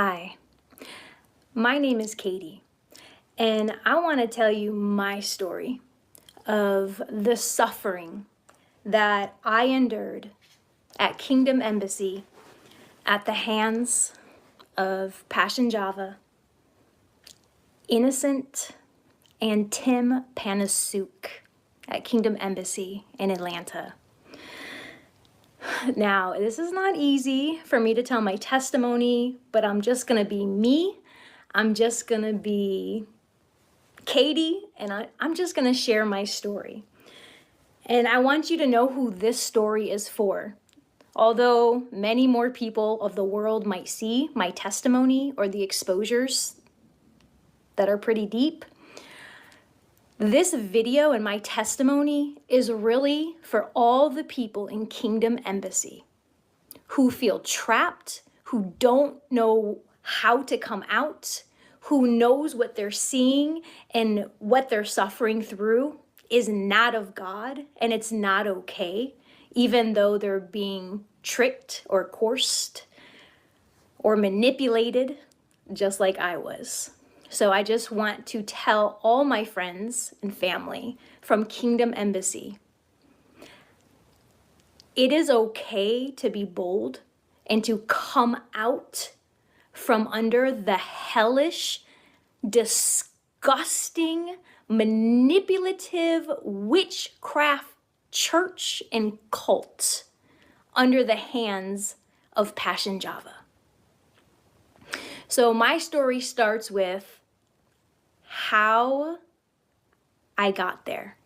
Hi, my name is Katie, and I want to tell you my story of the suffering that I endured at Kingdom Embassy at the hands of Passion Java, Innocent, and Tim Panasyuk at Kingdom Embassy in Atlanta. Now, this is not easy for me to tell my testimony, but I'm just going to be me. I'm just going to be Katie, and I'm just going to share my story. And I want you to know who this story is for. Although many more people of the world might see my testimony or the exposures that are pretty deep, this video and my testimony is really for all the people in Kingdom Embassy who feel trapped, who don't know how to come out, who knows what they're seeing and what they're suffering through is not of God and it's not okay, even though they're being tricked or coerced or manipulated just like I was. So I just want to tell all my friends and family from Kingdom Embassy, it is okay to be bold and to come out from under the hellish, disgusting, manipulative witchcraft church and cult under the hands of Passion Java. So my story starts with how I got there.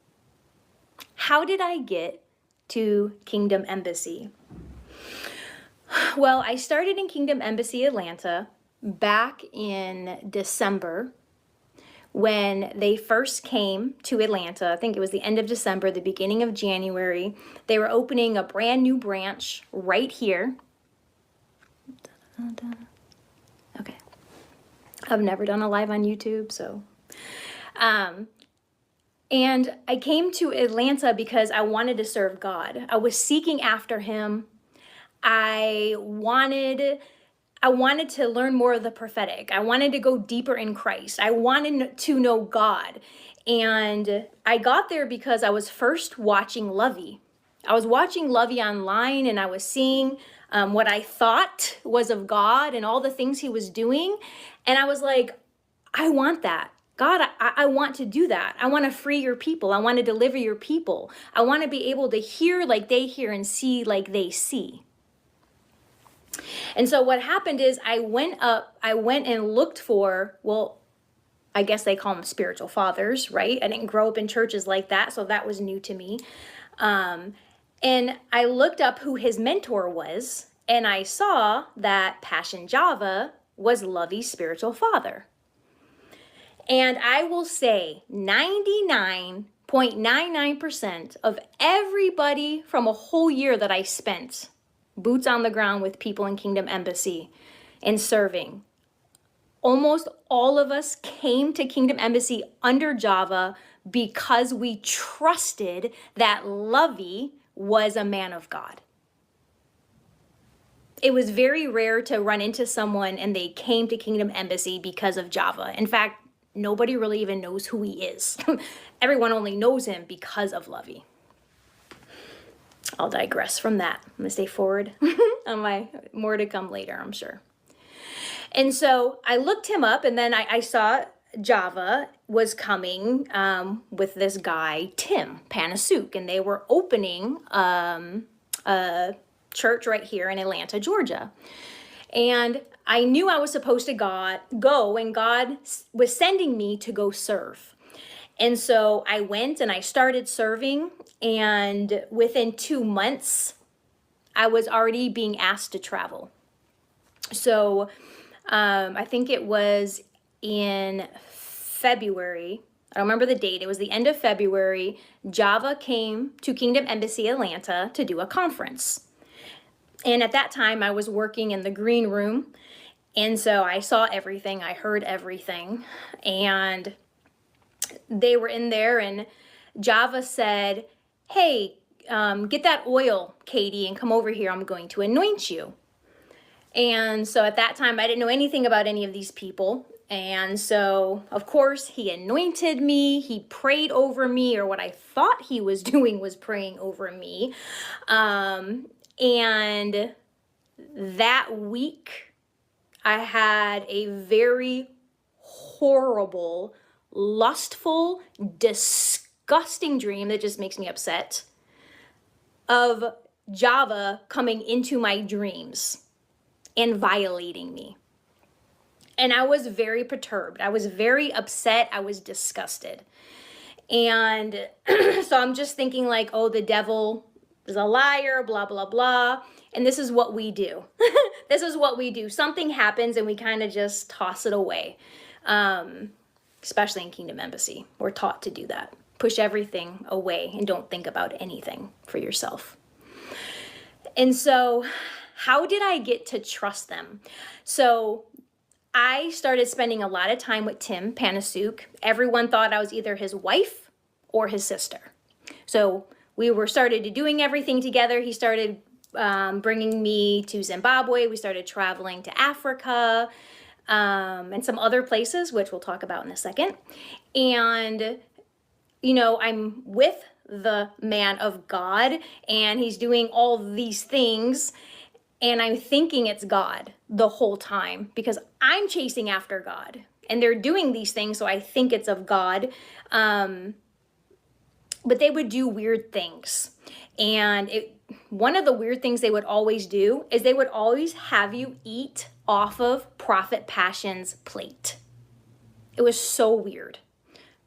How did I get to Kingdom Embassy? Well, I started in Kingdom Embassy Atlanta back in December when they first came to Atlanta. I think it was the end of December, the beginning of January. They were opening a brand new branch right here. Okay. I've never done a live on YouTube, so. And I came to Atlanta because I wanted to serve God. I was seeking after Him. I wanted to learn more of the prophetic. I wanted to go deeper in Christ. I wanted to know God. And I got there because I was first watching Lovey. I was watching Lovey online and I was seeing what I thought was of God and all the things He was doing. And I was like, I want that. God, I want to do that. I want to free your people. I want to deliver your people. I want to be able to hear like they hear and see like they see. And so what happened is I went and looked for, well, I guess they call them spiritual fathers, right? I didn't grow up in churches like that, so that was new to me. And I looked up who his mentor was, and I saw that Passion Java was Lovey's spiritual father. And I will say 99.99% of everybody from a whole year that I spent boots on the ground with people in Kingdom Embassy and serving, almost all of us came to Kingdom Embassy under Java because we trusted that Lovey was a man of God. It was very rare to run into someone and they came to Kingdom Embassy because of Java. In fact, nobody really even knows who he is. Everyone only knows him because of Lovey. I'll digress from that. I'm gonna stay forward on my more to come later, I'm sure. And so I looked him up and then I saw Java was coming with this guy, Tim Panasyuk, and they were opening a church right here in Atlanta, Georgia. And I knew I was supposed to go and God was sending me to go serve. And so I went and I started serving, and within 2 months, I was already being asked to travel. So I think it was in February. I don't remember the date. It was the end of February. Java came to Kingdom Embassy Atlanta to do a conference. And at that time, I was working in the green room. And so I saw everything. I heard everything. And they were in there and Java said, hey, get that oil, Katie, and come over here. I'm going to anoint you. And so at that time, I didn't know anything about any of these people. And so, of course, he anointed me. He prayed over me, or what I thought he was doing was praying over me. And that week, I had a very horrible, lustful, disgusting dream that just makes me upset of Java coming into my dreams and violating me. And I was very perturbed. I was very upset. I was disgusted. And so I'm just thinking like, oh, the devil is a liar, blah, blah, blah. And this is what we do. This is what we do. Something happens and we kind of just toss it away. Especially in Kingdom Embassy. We're taught to do that. Push everything away and don't think about anything for yourself. And so how did I get to trust them? So I started spending a lot of time with Tim Panasyuk. Everyone thought I was either his wife or his sister. So we started doing everything together. He started bringing me to Zimbabwe. We started traveling to Africa and some other places, which we'll talk about in a second. And, you know, I'm with the man of God and he's doing all these things. And I'm thinking it's God the whole time because I'm chasing after God. And they're doing these things, so I think it's of God. But they would do weird things. And one of the weird things they would always do is they would always have you eat off of Prophet Passion's plate. It was so weird.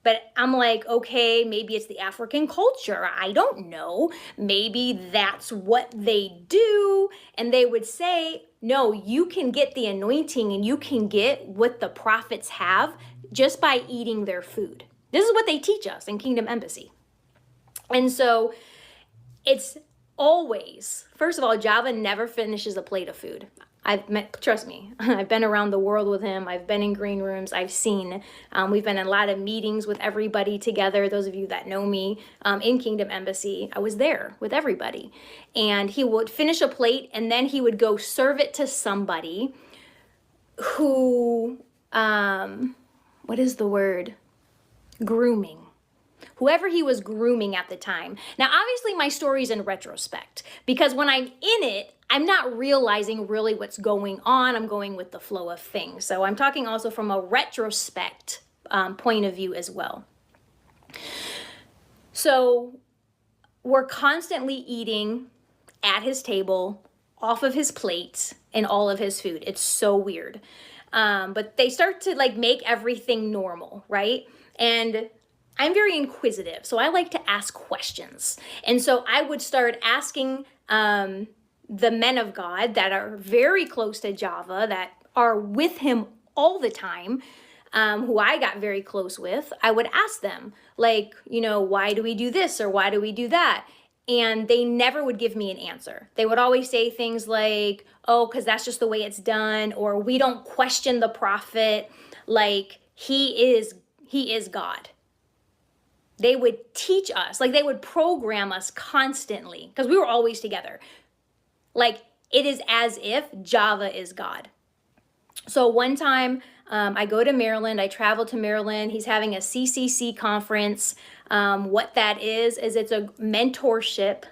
But I'm like, okay, maybe it's the African culture. I don't know. Maybe that's what they do. And they would say, no, you can get the anointing and you can get what the prophets have just by eating their food. This is what they teach us in Kingdom Embassy. And so it's always, first of all, Java never finishes a plate of food. Trust me, I've been around the world with him. I've been in green rooms. I've seen, we've been in a lot of meetings with everybody together. Those of you that know me in Kingdom Embassy, I was there with everybody. And he would finish a plate and then he would go serve it to somebody who, what is the word? Grooming. Whoever he was grooming at the time. Now, obviously my story's in retrospect because when I'm in it, I'm not realizing really what's going on. I'm going with the flow of things. So I'm talking also from a retrospect point of view as well. So we're constantly eating at his table, off of his plate, and all of his food. It's so weird. But they start to like make everything normal, right? And I'm very inquisitive, so I like to ask questions. And so I would start asking the men of God that are very close to Java, that are with him all the time, who I got very close with. I would ask them, like, you know, why do we do this or why do we do that? And they never would give me an answer. They would always say things like, oh, because that's just the way it's done, or we don't question the prophet, like he is God. They would teach us, like they would program us constantly because we were always together. Like it is as if Java is God. So one time I go to Maryland, I travel to Maryland. He's having a CCC conference. What that is it's a mentorship.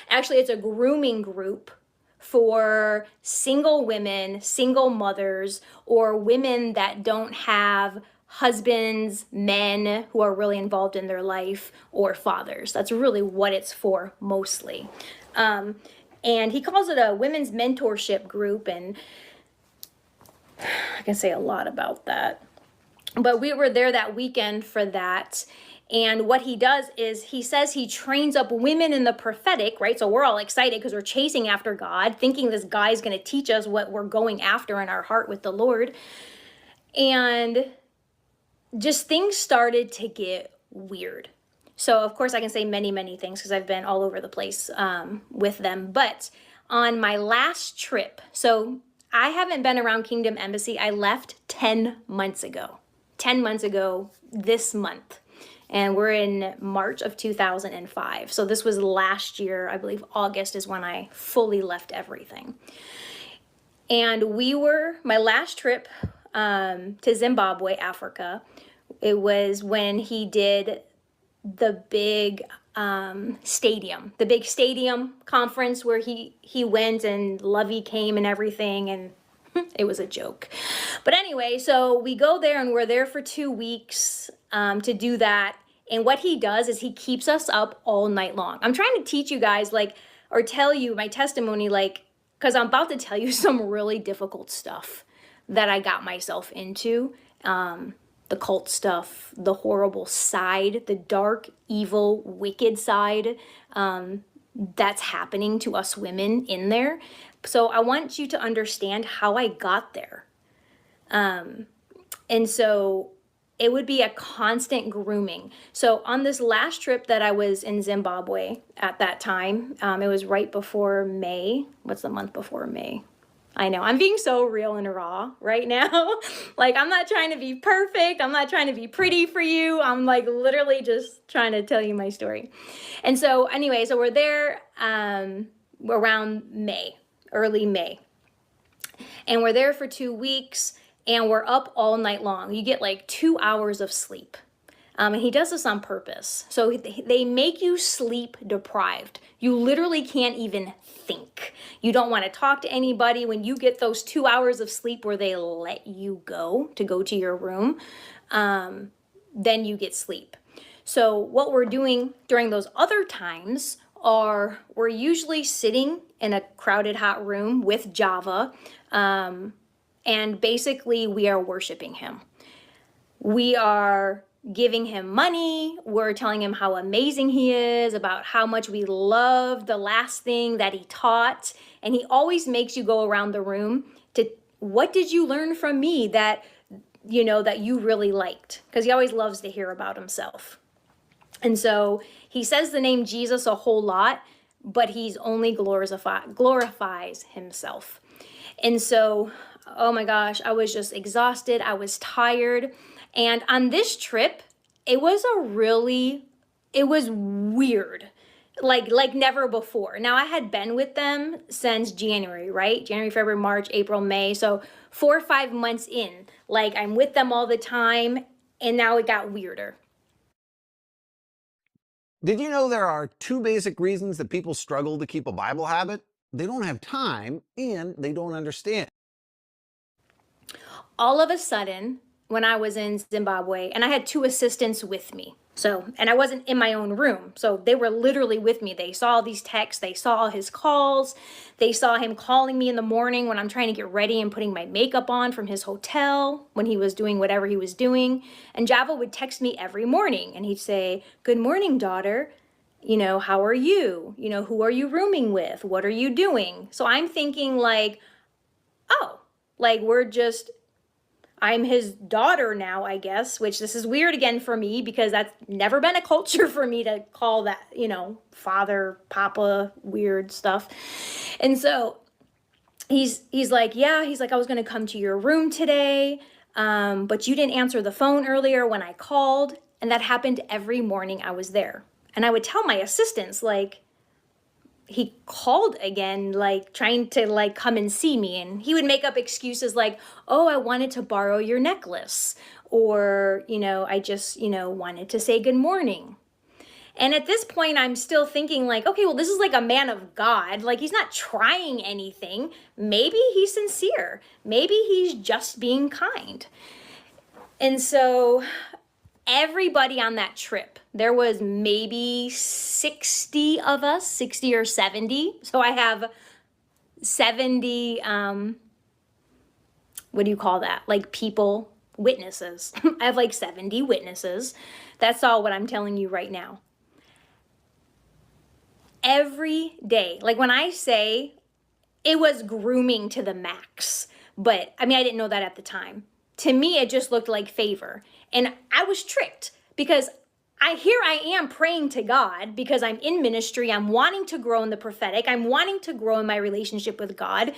Actually, it's a grooming group for single women, single mothers, or women that don't have husbands, men who are really involved in their life, or fathers. That's really what it's for mostly. And he calls it a women's mentorship group, and I can say a lot about that. But we were there that weekend for that. And what he does is he says he trains up women in the prophetic, right? So we're all excited because we're chasing after God, thinking this guy's going to teach us what we're going after in our heart with the Lord. And just things started to get weird. So of course I can say many, many things because I've been all over the place with them. But on my last trip, so I haven't been around Kingdom Embassy. I left 10 months ago. 10 months ago this month. And we're in March of 2005. So this was last year, I believe August is when I fully left everything. And my last trip to Zimbabwe, Africa, it was when he did the big the big stadium conference where he went and Lovey came and everything, and it was a joke. But anyway, so we go there and we're there for 2 weeks to do that. And what he does is he keeps us up all night long. I'm trying to teach you guys, like, or tell you my testimony, like, because I'm about to tell you some really difficult stuff that I got myself into. The cult stuff, the horrible side, the dark, evil, wicked side that's happening to us women in there. So I want you to understand how I got there. And so it would be a constant grooming. So on this last trip that I was in Zimbabwe at that time, it was right before May. What's the month before May? I know, I'm being so real and raw right now. Like, I'm not trying to be perfect. I'm not trying to be pretty for you. I'm like literally just trying to tell you my story. And so anyway, so we're there around May, early May. And we're there for 2 weeks and we're up all night long. You get like 2 hours of sleep. And he does this on purpose. So they make you sleep deprived. You literally can't even think. You don't want to talk to anybody. When you get those 2 hours of sleep where they let you go to your room, then you get sleep. So what we're doing during those other times are we're usually sitting in a crowded hot room with Java, and basically we are worshiping him. We are giving him money. We're telling him how amazing he is, about how much we love the last thing that he taught. And he always makes you go around the room to, what did you learn from me that, that you really liked? Because he always loves to hear about himself. And so he says the name Jesus a whole lot, but he's only glorifies himself. And so, oh my gosh, I was just exhausted. I was tired. And on this trip, it was weird, like never before. Now, I had been with them since January, right? January, February, March, April, May. So 4 or 5 months in, like I'm with them all the time. And now it got weirder. Did you know there are 2 basic reasons that people struggle to keep a Bible habit? They don't have time and they don't understand. All of a sudden, when I was in Zimbabwe, and I had 2 assistants with me. So, and I wasn't in my own room. So they were literally with me. They saw these texts, they saw his calls, they saw him calling me in the morning when I'm trying to get ready and putting my makeup on from his hotel when he was doing whatever he was doing. And Java would text me every morning and he'd say, "Good morning, daughter. How are you? Who are you rooming with? What are you doing?" So I'm thinking like, oh, like I'm his daughter now, I guess, which this is weird again for me because that's never been a culture for me to call that, father, papa, weird stuff. And so he's like, yeah, he's like, I was going to come to your room today, but you didn't answer the phone earlier when I called. And that happened every morning I was there. And I would tell my assistants, like, he called again, like trying to like come and see me. And he would make up excuses like, oh, I wanted to borrow your necklace. Or, I just, wanted to say good morning. And at this point, I'm still thinking like, okay, well, this is like a man of God. Like, he's not trying anything. Maybe he's sincere. Maybe he's just being kind. And so everybody on that trip, there was maybe 60 of us, 60 or 70. So I have 70, what do you call that? Like people, witnesses. I have like 70 witnesses. That's all what I'm telling you right now. Every day, like when I say it was grooming to the max, but I didn't know that at the time. To me, it just looked like favor. And I was tricked because here I am praying to God because I'm in ministry. I'm wanting to grow in the prophetic. I'm wanting to grow in my relationship with God.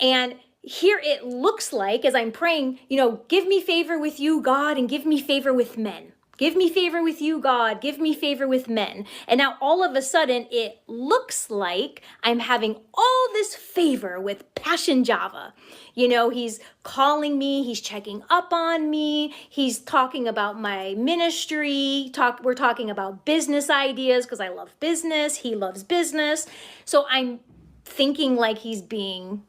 And here it looks like, as I'm praying, give me favor with you, God, and give me favor with men. Give me favor with you, God. Give me favor with men. And now all of a sudden, it looks like I'm having all this favor with Passion Java. You know, he's calling me, he's checking up on me, he's talking about my ministry, we're talking about business ideas because I love business, he loves business. So I'm thinking like he's being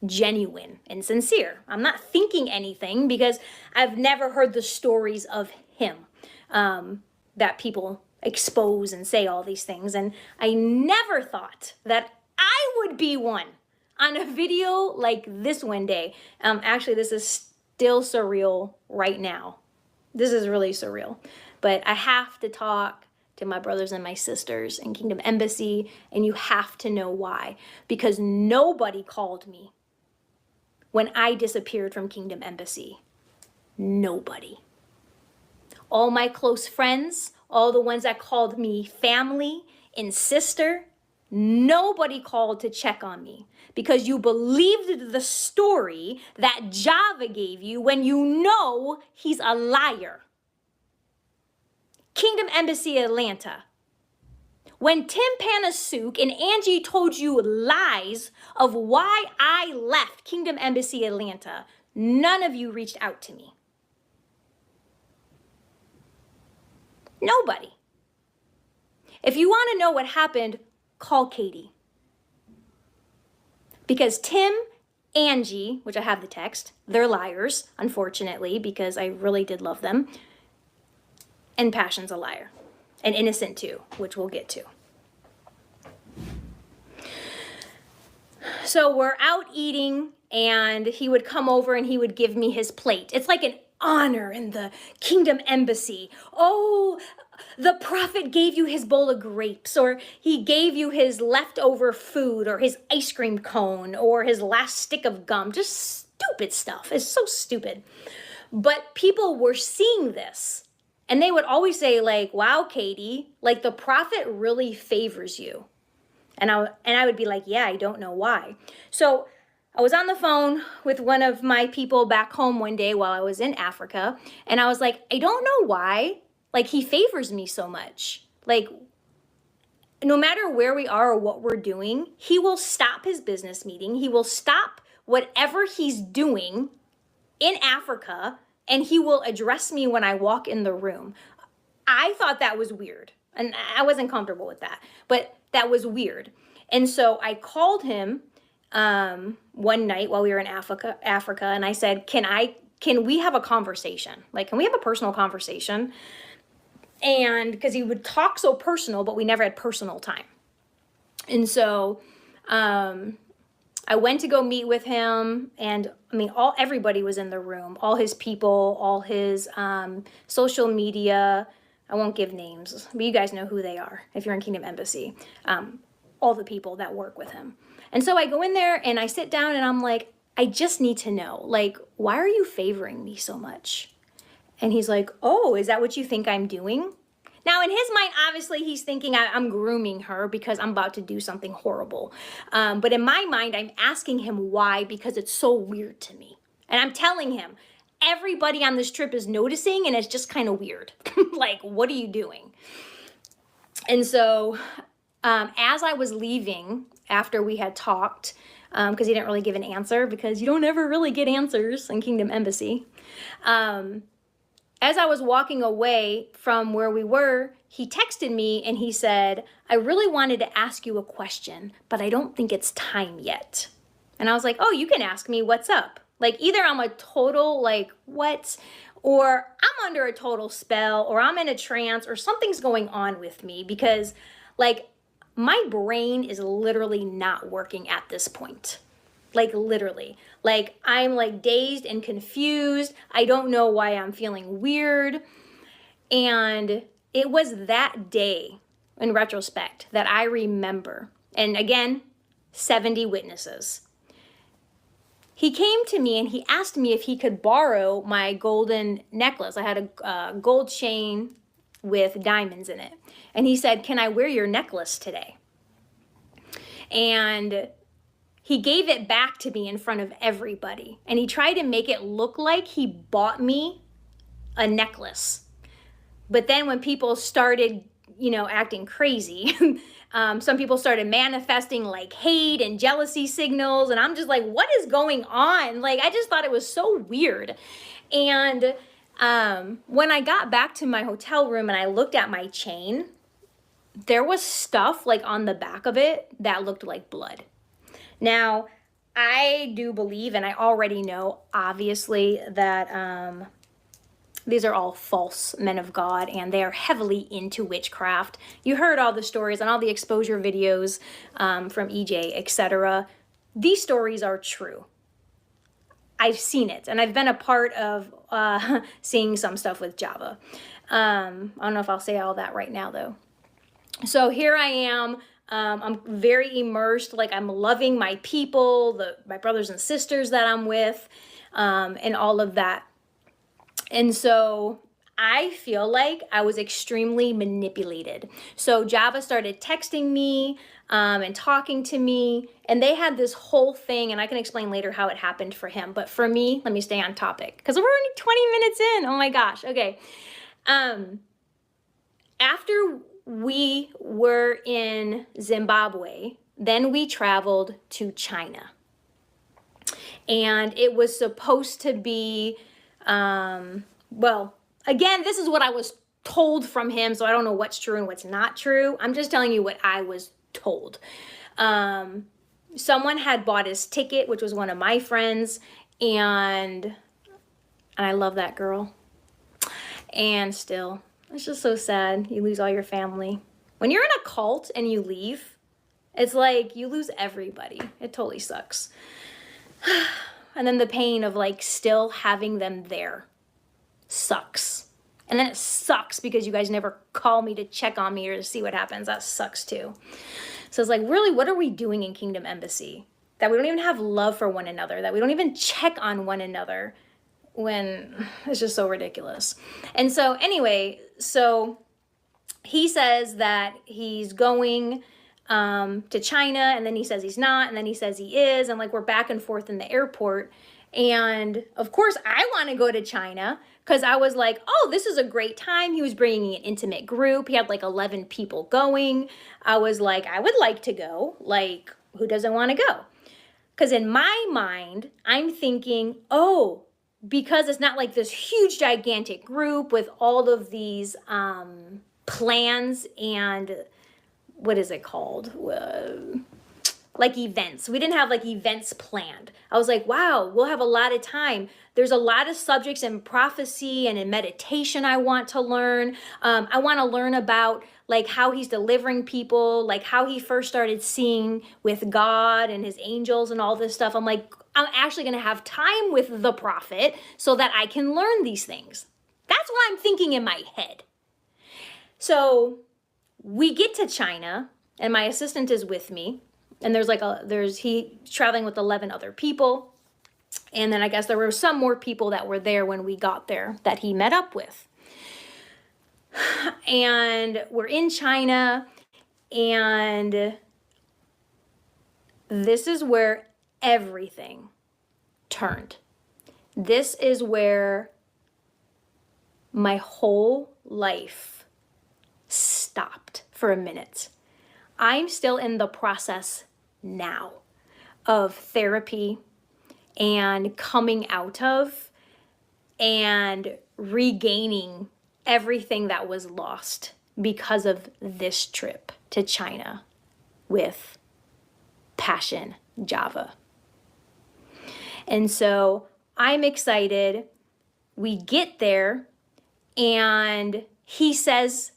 genuine and sincere. I'm not thinking anything because I've never heard the stories of him that people expose and say all these things. And I never thought that I would be one on a video like this one day. Actually, this is still surreal right now. This is really surreal. But I have to talk to my brothers and my sisters in Kingdom Embassy, and you have to know why. Because nobody called me when I disappeared from Kingdom Embassy. Nobody. All my close friends, all the ones that called me family and sister, nobody called to check on me because you believed the story that Java gave you when you know he's a liar. Kingdom Embassy Atlanta. When Tim Panasyuk and Angie told you lies of why I left Kingdom Embassy Atlanta, none of you reached out to me. Nobody. If you want to know what happened, call Katie. Because Tim, Angie, which I have the text, they're liars, unfortunately, because I really did love them. And Passion's a liar. And Innocent too, which we'll get to. So we're out eating, and he would come over and he would give me his plate. It's like an honor in the Kingdom Embassy. Oh, the prophet gave you his bowl of grapes, or he gave you his leftover food, or his ice cream cone, or his last stick of gum. Just stupid stuff. It's so stupid. But people were seeing this, and they would always say, like, wow, Katie, like the prophet really favors you. And I would be like, yeah, I don't know why. So I was on the phone with one of my people back home one day while I was in Africa, and I was like, I don't know why, like he favors me so much. Like, no matter where we are or what we're doing, he will stop his business meeting. He will stop whatever he's doing in Africa, and he will address me when I walk in the room. I thought that was weird, and I wasn't comfortable with that, but that was weird. And so I called him one night while we were in Africa, and I said, can we have a conversation? Like, can we have a personal conversation? And because he would talk so personal, but we never had personal time. And so I went to go meet with him, and I mean, everybody was in the room, all his people, all his social media. I won't give names, but you guys know who they are if you're in Kingdom Embassy. All the people that work with him. And so I go in there and I sit down and I'm like, I just need to know, like, why are you favoring me so much? And he's like, oh, is that what you think I'm doing? Now, in his mind, obviously, he's thinking I'm grooming her because I'm about to do something horrible. But in my mind, I'm asking him why, because it's so weird to me. And I'm telling him, everybody on this trip is noticing, and it's just kind of weird. Like, what are you doing? And so as I was leaving, after we had talked, because he didn't really give an answer, because you don't ever really get answers in Kingdom Embassy. As I was walking away from where we were, he texted me and he said, I really wanted to ask you a question, but I don't think it's time yet. And I was like, oh, you can ask me, what's up? Like, either I'm a total, like, what? Or I'm under a total spell, or I'm in a trance, or something's going on with me, because, like, my brain is literally not working at this point. Like, literally. Like, I'm like dazed and confused. I don't know why I'm feeling weird. And it was that day, in retrospect, that I remember. And again, 70 witnesses. He came to me and he asked me if he could borrow my golden necklace. I had a gold chain with diamonds in it. And he said, can I wear your necklace today? And he gave it back to me in front of everybody. And he tried to make it look like he bought me a necklace. But then when people started, acting crazy, some people started manifesting like hate and jealousy signals. And I'm just like, what is going on? Like, I just thought it was so weird. And when I got back to my hotel room and I looked at my chain, there was stuff like on the back of it that looked like blood. Now, I do believe, and I already know, obviously, that these are all false men of God, and they are heavily into witchcraft. You heard all the stories and all the exposure videos from EJ, etc. These stories are true. I've seen it, and I've been a part of seeing some stuff with Java. I don't know if I'll say all that right now, though. So here I am. I'm very immersed, like I'm loving my people, my brothers and sisters that I'm with, and all of that. And so I feel like I was extremely manipulated. So Java started texting me and talking to me, and they had this whole thing, and I can explain later how it happened for him. But for me, let me stay on topic because we're only 20 minutes in. Oh my gosh. Okay. After we were in Zimbabwe, then we traveled to China. And it was supposed to be, well, again, this is what I was told from him, so I don't know what's true and what's not true. I'm just telling you what I was told. Someone had bought his ticket, which was one of my friends, and I love that girl. And still, it's just so sad. You lose all your family. When you're in a cult and you leave, it's like you lose everybody. It totally sucks. And then the pain of like still having them there sucks. And then it sucks because you guys never call me to check on me or to see what happens. That sucks too. So it's like, really, what are we doing in Kingdom Embassy? That we don't even have love for one another, that we don't even check on one another, when it's just so ridiculous. And so anyway, so he says that he's going to China, and then he says he's not, and then he says he is, and like we're back and forth in the airport. And of course I want to go to China because I was like, oh, this is a great time. He was bringing an intimate group. He had like 11 people going. I was like, I would like to go. Like, who doesn't want to go? Because in my mind, I'm thinking, oh, because it's not like this huge gigantic group with all of these plans and what is it called? Like events. We didn't have like events planned. I was like, wow, we'll have a lot of time. There's a lot of subjects in prophecy and in meditation I want to learn. I want to learn about like how he's delivering people, like how he first started seeing with God and his angels and all this stuff. I'm like, I'm actually going to have time with the prophet so that I can learn these things. That's what I'm thinking in my head. So we get to China and my assistant is with me. And he's traveling with 11 other people. And then I guess there were some more people that were there when we got there that he met up with. And we're in China, and this is where everything turned. This is where my whole life stopped for a minute. I'm still in the process now of therapy and coming out of and regaining everything that was lost because of this trip to China with Passion Java. And so I'm excited. We get there, and he says,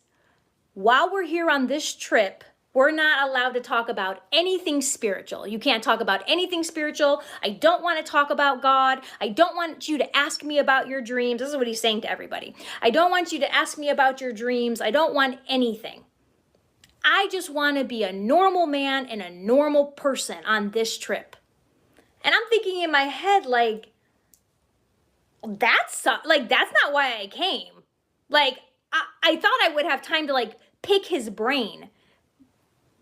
while we're here on this trip, we're not allowed to talk about anything spiritual. You can't talk about anything spiritual. I don't want to talk about God. I don't want you to ask me about your dreams. This is what he's saying to everybody. I don't want you to ask me about your dreams. I don't want anything. I just want to be a normal man and a normal person on this trip. And I'm thinking in my head, like, that's not why I came. Like, I thought I would have time to like pick his brain.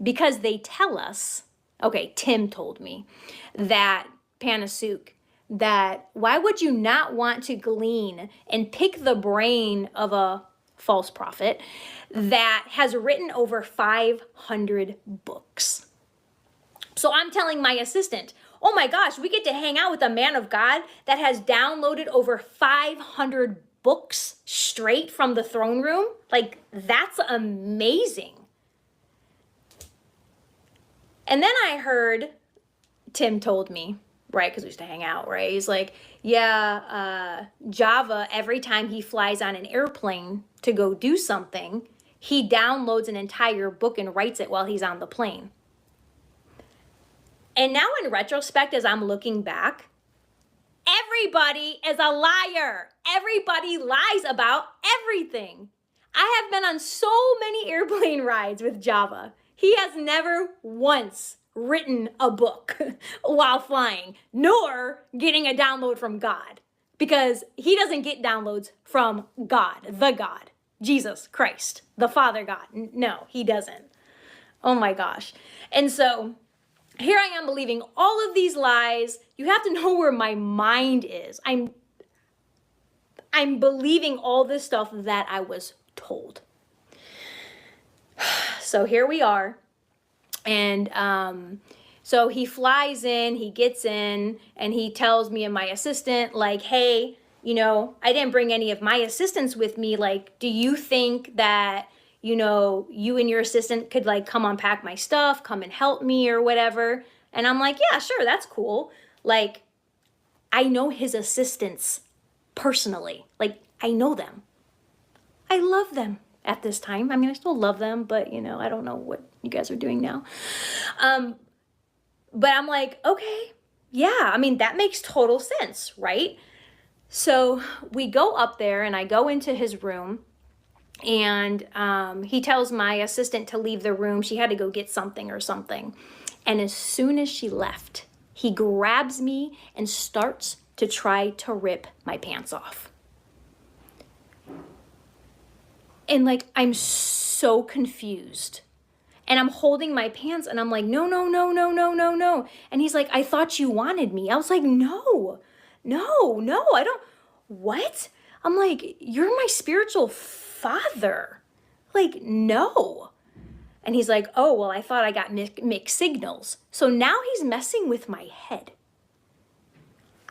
Because they tell us, okay, Tim told me that, Panasyuk, that why would you not want to glean and pick the brain of a false prophet, that has written over 500 books. So I'm telling my assistant, oh my gosh, we get to hang out with a man of God that has downloaded over 500 books straight from the throne room. Like, that's amazing. And then I heard, Tim told me, right, because we used to hang out, right? He's like, yeah, Java, every time he flies on an airplane to go do something, he downloads an entire book and writes it while he's on the plane. And now in retrospect, as I'm looking back, everybody is a liar. Everybody lies about everything. I have been on so many airplane rides with Java. He has never once written a book while flying, nor getting a download from God, because he doesn't get downloads from God, the God, Jesus Christ, the Father God. No, he doesn't. Oh my gosh. And so here I am believing all of these lies. You have to know where my mind is. I'm believing all this stuff that I was told. So here we are. And so he flies in, he gets in, and he tells me and my assistant, like, hey, you know, I didn't bring any of my assistants with me. Like, do you think that, you know, you and your assistant could like come unpack my stuff, come and help me or whatever? And I'm like, yeah, sure, that's cool. Like, I know his assistants personally. Like, I know them. I love them at this time. I mean, I still love them, but you know, I don't know what you guys are doing now. But I'm like, okay, yeah, I mean, that makes total sense, right? So we go up there and I go into his room, and he tells my assistant to leave the room. She had to go get something or something. And as soon as she left, he grabs me and starts to try to rip my pants off. And like, I'm so confused. And I'm holding my pants and I'm like, no, no, no, no, no, no, no. And he's like, I thought you wanted me. I was like, no, no, no, I don't. What? I'm like, you're my spiritual father. Like, no. And he's like, oh, well, I thought I got mixed signals. So now he's messing with my head.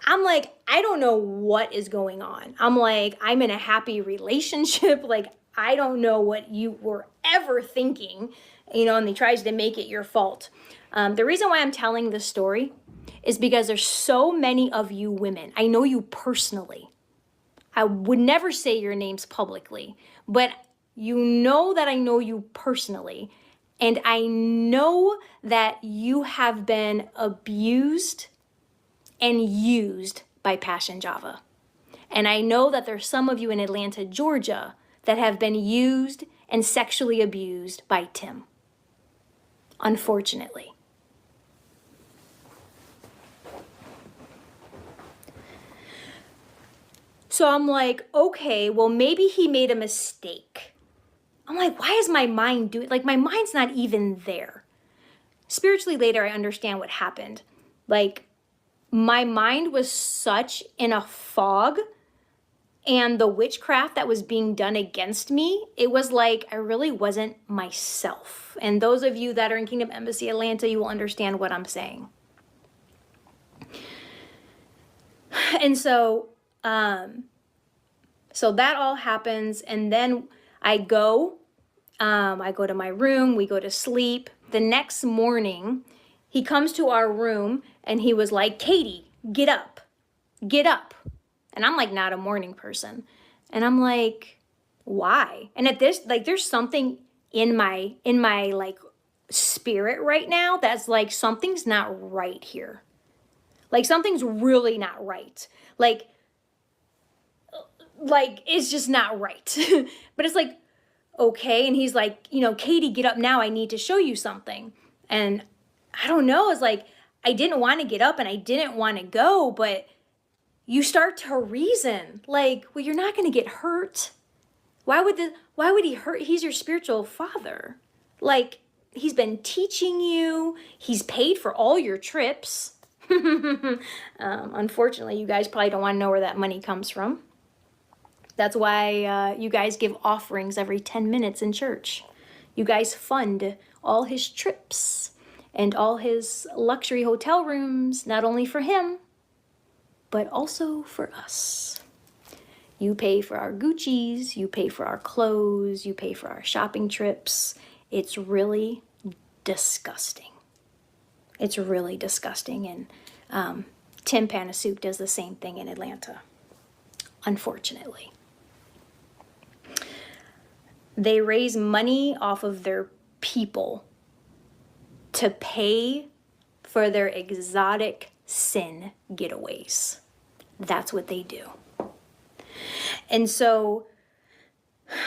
I'm like, I don't know what is going on. I'm like, I'm in a happy relationship. Like, I don't know what you were ever thinking, you know, and he tries to make it your fault. The reason why I'm telling this story is because there's so many of you women. I know you personally. I would never say your names publicly, but you know that I know you personally. And I know that you have been abused and used by Passion Java. And I know that there's some of you in Atlanta, Georgia, that have been used and sexually abused by Tim. Unfortunately. So I'm like, okay, well, maybe he made a mistake. I'm like, why is my mind doing, like, my mind's not even there. Spiritually later, I understand what happened. Like, my mind was such in a fog, and the witchcraft that was being done against me, it was like I really wasn't myself. And those of you that are in Kingdom Embassy Atlanta, you will understand what I'm saying. And so, so that all happens, and then I go to my room, we go to sleep. The next morning, he comes to our room and he was like, Katie, get up, get up. And I'm like, not a morning person. And I'm like, why? And at this, like, there's something in my like spirit right now that's like, something's not right here. Like, something's really not right. Like it's just not right. But it's like, okay. And he's like, you know, Katie, get up now. I need to show you something. And I don't know. It's like, I didn't want to get up and I didn't want to go, but you start to reason like, well, you're not going to get hurt. Why would he hurt? He's your spiritual father. Like, he's been teaching you. He's paid for all your trips. Unfortunately, you guys probably don't want to know where that money comes from. That's why you guys give offerings every 10 minutes in church. You guys fund all his trips and all his luxury hotel rooms, not only for him, but also for us. You pay for our Gucci's, you pay for our clothes, you pay for our shopping trips. It's really disgusting. It's really disgusting. And Tim Panasyuk does the same thing in Atlanta, unfortunately. They raise money off of their people to pay for their exotic sin getaways. That's what they do. And so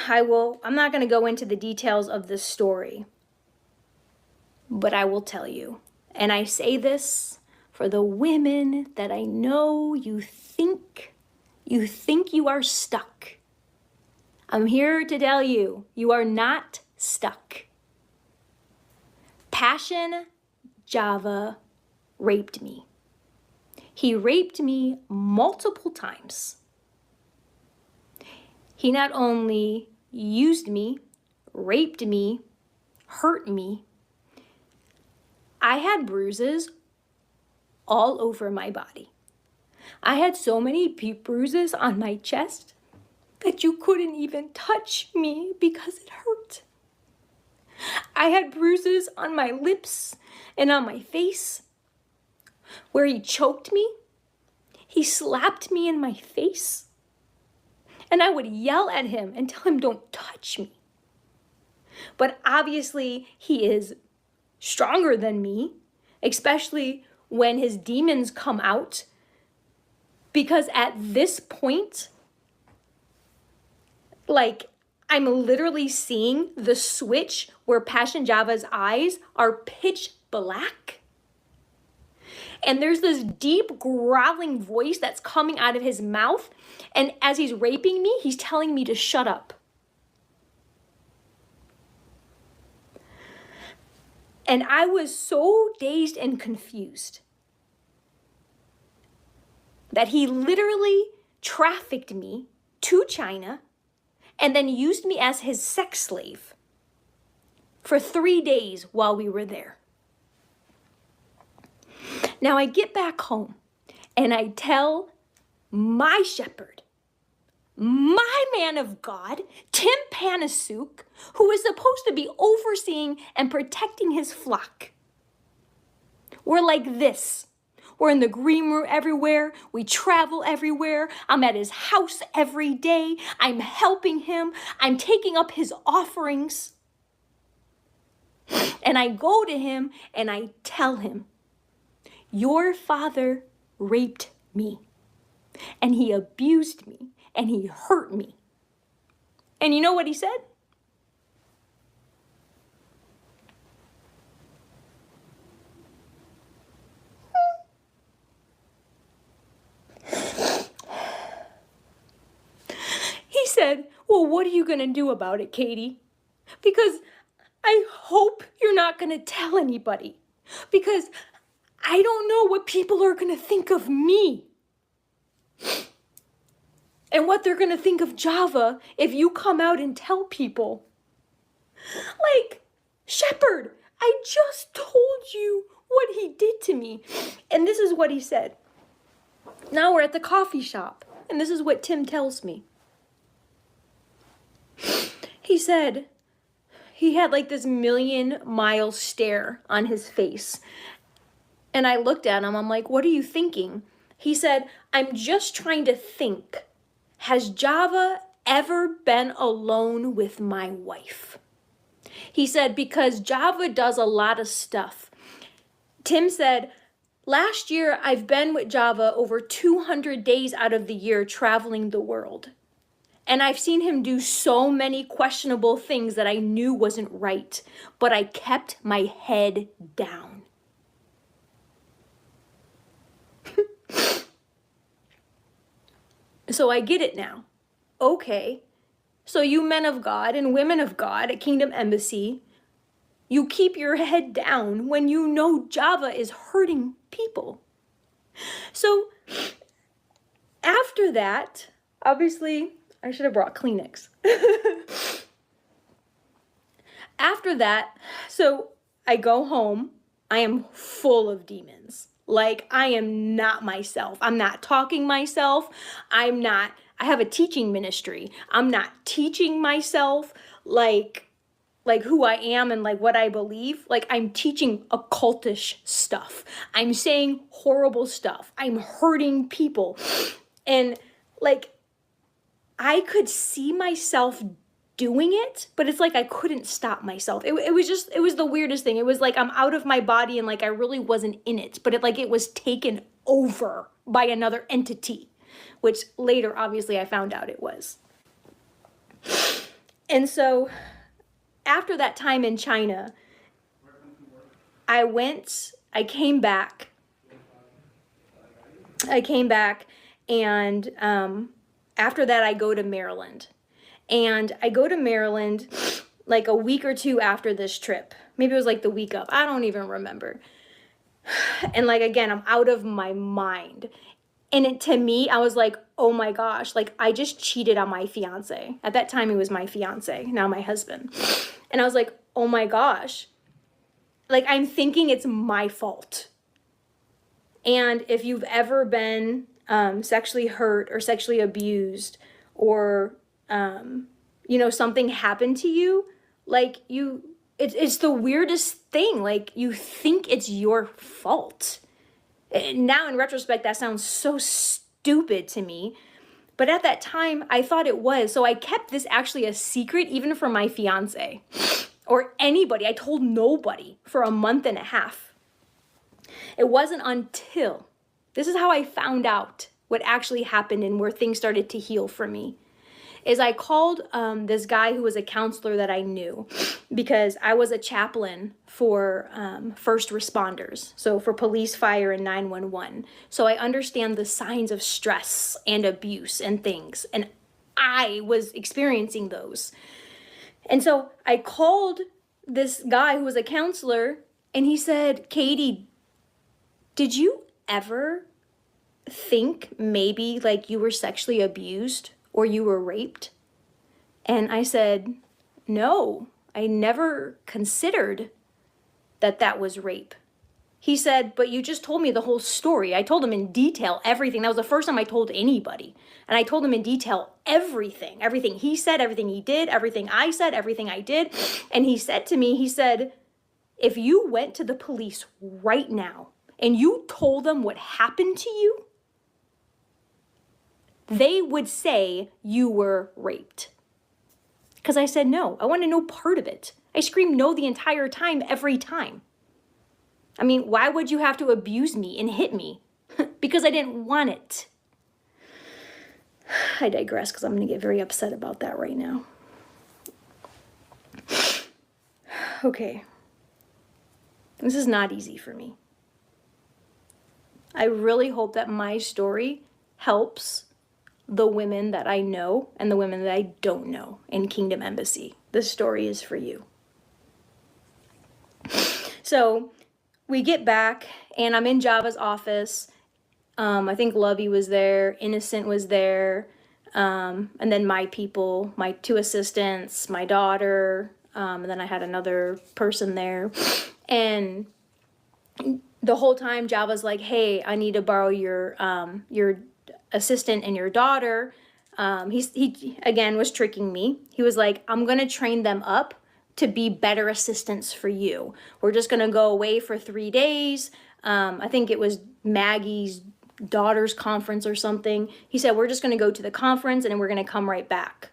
I'm not going to go into the details of this story, but I will tell you, and I say this for the women that I know you think you are stuck. I'm here to tell you, you are not stuck. Passion Java raped me. He raped me multiple times. He not only used me, raped me, hurt me, I had bruises all over my body. I had so many bruises on my chest that you couldn't even touch me because it hurt. I had bruises on my lips and on my face where he choked me. He slapped me in my face. And I would yell at him and tell him, don't touch me. But obviously he is stronger than me, especially when his demons come out. Because at this point, I'm literally seeing the switch where Passion Java's eyes are pitch black. And there's this deep growling voice that's coming out of his mouth. And as he's raping me, he's telling me to shut up. And I was so dazed and confused that he literally trafficked me to China and then used me as his sex slave for 3 days while we were there. Now I get back home and I tell my shepherd, my man of God, Tim Panasyuk, who is supposed to be overseeing and protecting his flock. We're like this. We're in the green room everywhere. We travel everywhere. I'm at his house every day. I'm helping him. I'm taking up his offerings. And I go to him and I tell him, your father raped me. And he abused me. And he hurt me. And you know what he said? He said, well, what are you going to do about it, Katie? Because I hope you're not going to tell anybody. Because I don't know what people are going to think of me. And what they're going to think of Java if you come out and tell people. Shepherd, I just told you what he did to me. And this is what he said. Now we're at the coffee shop. And this is what Tim tells me. He said he had this 1,000,000-mile stare on his face. And I looked at him. I'm like, what are you thinking? He said, I'm just trying to think. Has Java ever been alone with my wife? He said, because Java does a lot of stuff. Tim said, last year I've been with Java over 200 days out of the year traveling the world. And I've seen him do so many questionable things that I knew wasn't right, but I kept my head down. So I get it now. Okay, so you men of God and women of God at Kingdom Embassy, you keep your head down when you know Java is hurting people. So after that, obviously, I should have brought Kleenex. After that, so I go home. I am full of demons. Like, I am not myself. I'm not talking myself. I have a teaching ministry. I'm not teaching myself like who I am and like what I believe. Like, I'm teaching occultish stuff. I'm saying horrible stuff. I'm hurting people. And like, I could see myself doing it, but it's like I couldn't stop myself. It was the weirdest thing. It was like I'm out of my body and like I really wasn't in it, but it was taken over by another entity, which later obviously I found out it was. And so after that time in China, I came back and after that I go to Maryland. And I go to Maryland like a week or two after this trip. Maybe it was like the week of. I don't even remember. And like, again, I'm out of my mind. And to me, I was like, oh my gosh, like I just cheated on my fiance. At that time, he was my fiance, now my husband. And I was like, oh my gosh, like I'm thinking it's my fault. And if you've ever been sexually hurt or sexually abused or something happened to you, like it's the weirdest thing. Like you think it's your fault. Now in retrospect, that sounds so stupid to me. But at that time, I thought it was. So I kept this actually a secret, even from my fiance or anybody. I told nobody for a month and a half. It wasn't until, this is how I found out what actually happened and where things started to heal for me, is I called this guy who was a counselor that I knew because I was a chaplain for first responders, so for police, fire, and 911. So I understand the signs of stress and abuse and things, and I was experiencing those. And so I called this guy who was a counselor, and he said, Katie, did you ever think maybe like you were sexually abused or you were raped? And I said, no, I never considered that was rape. He said, but you just told me the whole story. I told him in detail everything. That was the first time I told anybody. And I told him in detail everything he said, everything he did, everything I said, everything I did. And he said to me, he said, if you went to the police right now and you told them what happened to you, they would say you were raped. Because I said no. I want to know part of it. I screamed no the entire time, every time. I mean, why would you have to abuse me and hit me? Because I didn't want it. I digress because I'm going to get very upset about that right now. Okay. This is not easy for me. I really hope that my story helps the women that I know and the women that I don't know in Kingdom Embassy. This story is for you. So we get back and I'm in Java's office. I think Lovey was there, Innocent was there, and then my people, my two assistants, my daughter, and then I had another person there. And the whole time Java's like, hey, I need to borrow your assistant and your daughter. He again was tricking me. He was like, I'm gonna train them up to be better assistants for you. We're just gonna go away for 3 days. I think it was Maggie's daughter's conference or something. He said, we're just gonna go to the conference and then we're gonna come right back.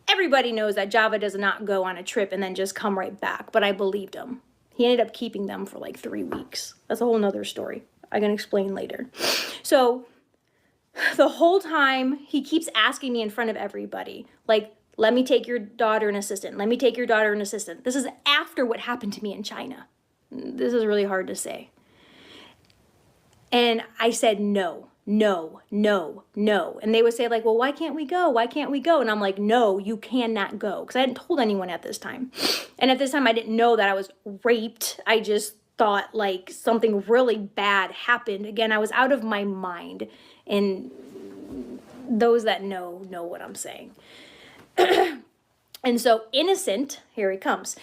Everybody knows that Java does not go on a trip and then just come right back, but I believed him. He ended up keeping them for like 3 weeks. That's a whole nother story. I can explain later. So the whole time he keeps asking me in front of everybody, like, let me take your daughter and assistant. Let me take your daughter and assistant. This is after what happened to me in China. This is really hard to say. And I said, no, no, no, no. And they would say like, well, why can't we go? Why can't we go? And I'm like, no, you cannot go. Because I hadn't told anyone at this time. And at this time, I didn't know that I was raped. I just thought like something really bad happened. Again, I was out of my mind. And Those that know what I'm saying. And so Innocent, here he comes.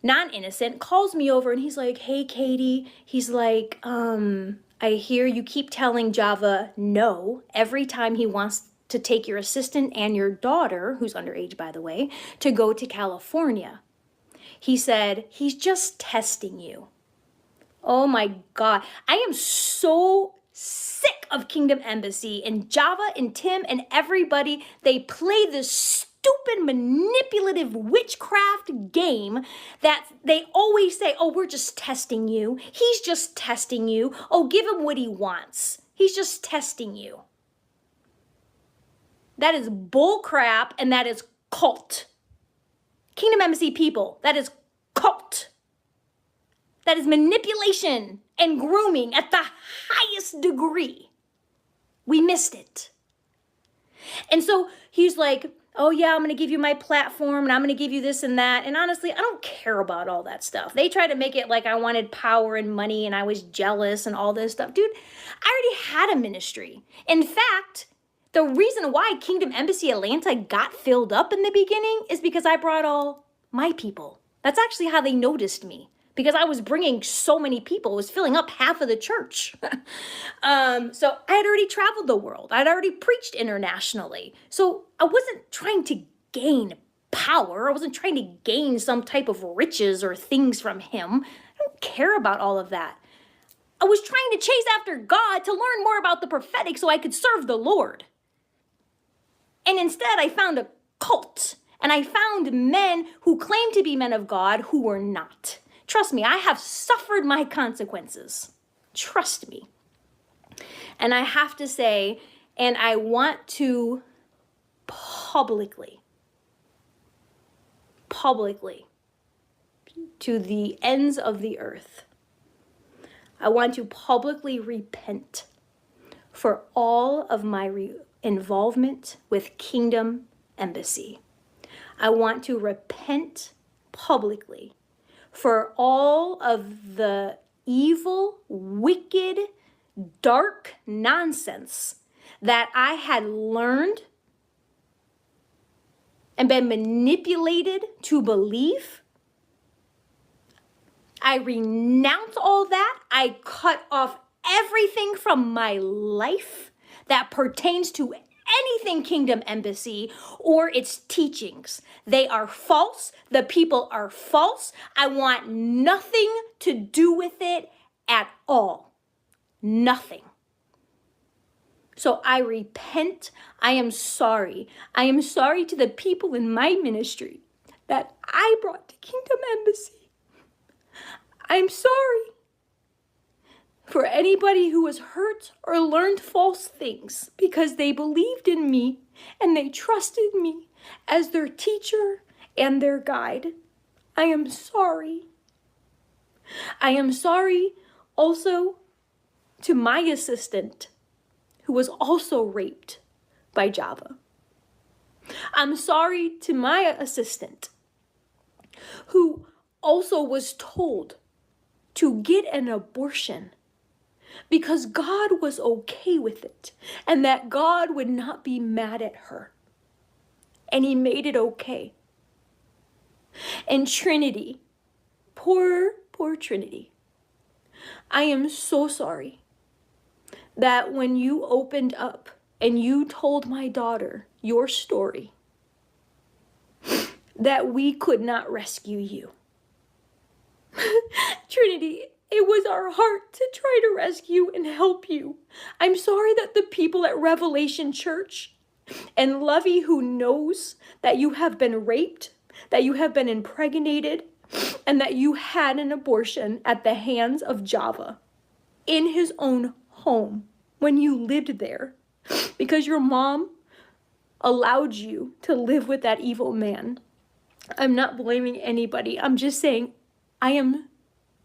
Non-innocent calls me over and he's like, hey, Katie. He's like, I hear you keep telling Java no every time he wants to take your assistant and your daughter, who's underage, by the way, to go to California. He said, he's just testing you. Oh my God. I am so sick of Kingdom Embassy and Java and Tim and everybody. They play this stupid manipulative witchcraft game that they always say, oh, we're just testing you. He's just testing you. Oh, give him what he wants. He's just testing you. That is bull crap, and that is cult. Kingdom Embassy people, that is cult. That is manipulation and grooming at the highest degree. We missed it. And so he's like, oh yeah, I'm going to give you my platform and I'm going to give you this and that. And honestly, I don't care about all that stuff. They try to make it like I wanted power and money and I was jealous and all this stuff. Dude, I already had a ministry. In fact, the reason why Kingdom Embassy Atlanta got filled up in the beginning is because I brought all my people. That's actually how they noticed me. Because I was bringing so many people. It was filling up half of the church. So I had already traveled the world. I'd already preached internationally. So I wasn't trying to gain power. I wasn't trying to gain some type of riches or things from him. I don't care about all of that. I was trying to chase after God to learn more about the prophetic so I could serve the Lord. And instead I found a cult. And I found men who claimed to be men of God who were not. Trust me, I have suffered my consequences. Trust me. And I have to say, and I want to publicly, to the ends of the earth, I want to publicly repent for all of my involvement with Kingdom Embassy. I want to repent publicly for all of the evil, wicked, dark nonsense that I had learned and been manipulated to believe. I renounce all that. I cut off everything from my life that pertains to anything Kingdom Embassy or its teachings. They are false. The people are false. I want nothing to do with it at all. Nothing. So I repent. I am sorry. I am sorry to the people in my ministry that I brought to Kingdom Embassy. I'm sorry for anybody who was hurt or learned false things because they believed in me and they trusted me as their teacher and their guide. I am sorry. I am sorry also to my assistant who was also raped by Java. I'm sorry to my assistant who also was told to get an abortion because God was okay with it and that God would not be mad at her. And he made it okay. And Trinity, poor Trinity, I am so sorry that when you opened up and you told my daughter your story, that we could not rescue you. Trinity, it was our heart to try to rescue and help you. I'm sorry that the people at Revelation Church and Lovey, who knows that you have been raped, that you have been impregnated, and that you had an abortion at the hands of Java in his own home when you lived there because your mom allowed you to live with that evil man. I'm not blaming anybody. I'm just saying I am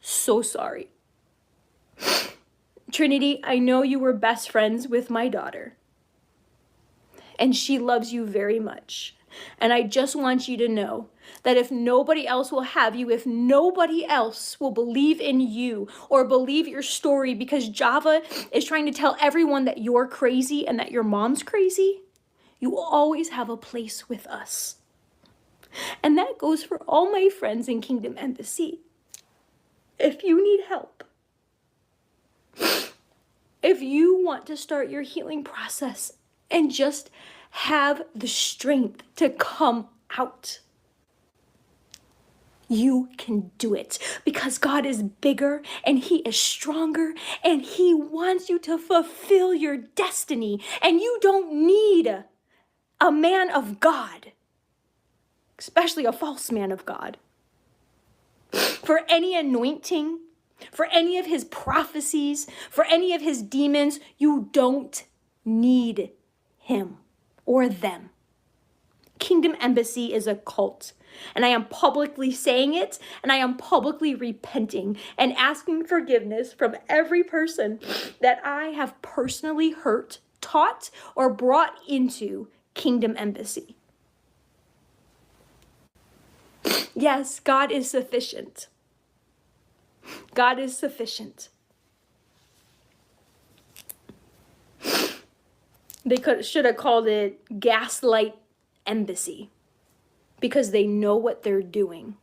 so sorry. Trinity, I know you were best friends with my daughter, and she loves you very much. And I just want you to know that if nobody else will have you, if nobody else will believe in you or believe your story because Java is trying to tell everyone that you're crazy and that your mom's crazy, You will always have a place with us. And that goes for all my friends in Kingdom Embassy. If you need help, if you want to start your healing process and just have the strength to come out, you can do it, because God is bigger and He is stronger and He wants you to fulfill your destiny. And you don't need a man of God, especially a false man of God, for any anointing, for any of his prophecies, for any of his demons. You don't need him or them. Kingdom Embassy is a cult, and I am publicly saying it, and I am publicly repenting and asking forgiveness from every person that I have personally hurt, taught, or brought into Kingdom Embassy. Yes, God is sufficient. God is sufficient. They should have called it Gaslight Embassy, because they know what they're doing.